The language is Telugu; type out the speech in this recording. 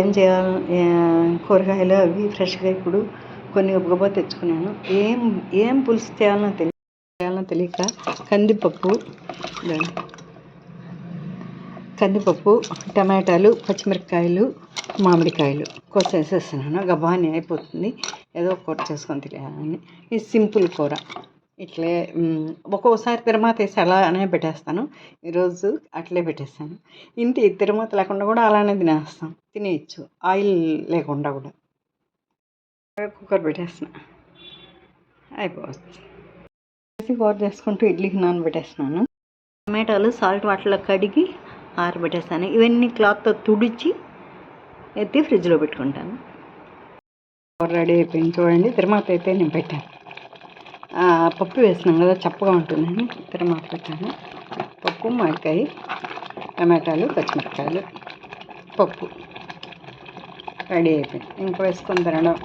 ఏం చేయాలి, కూరగాయలు అవి ఫ్రెష్గా ఇప్పుడు కొన్ని గబగబా తెచ్చుకున్నాను. ఏం పులుసు చేయాలనో తెలియక కందిపప్పు, టమాటాలు, పచ్చిమిరపకాయలు, మామిడికాయలు కోసేసేస్తున్నాను. గబాని అయిపోతుంది, ఏదో కూర చేసుకొని తినేయాలని. ఇది సింపుల్ కూర. ఇట్లే ఒక్కోసారి తిరువాత వేసి అలానే పెట్టేస్తాను. ఈరోజు అట్లే పెట్టేస్తాను. తిరువాత లేకుండా కూడా అలానే తినేయచ్చు, ఆయిల్ లేకుండా కూడా. కుక్కర్ పెట్టేస్తున్నా, అయిపోవచ్చు. కూర చేసుకుంటూ ఇడ్లీకి నానబెట్టేస్తున్నాను. టమాటాలు సాల్ట్ వాటర్లో కడిగి ఆరబెట్టేస్తాను. ఇవన్నీ క్లాత్తో తుడిచి ఎత్తి ఫ్రిడ్జ్లో పెట్టుకుంటాను. కూర రెడీ అయిపోయింది చూడండి. తిరువాత అయితే నేను పెట్టాను. పప్పు వేసినాం కదా, చప్పగా ఉంటుందని తిరువాత పెట్టాను. పప్పు, మామిడికాయ, టమాటాలు, పచ్చిమిరపకాయలు, పప్పు రెడీ అయిపోయింది. ఇంకా వేసుకొని తినడం.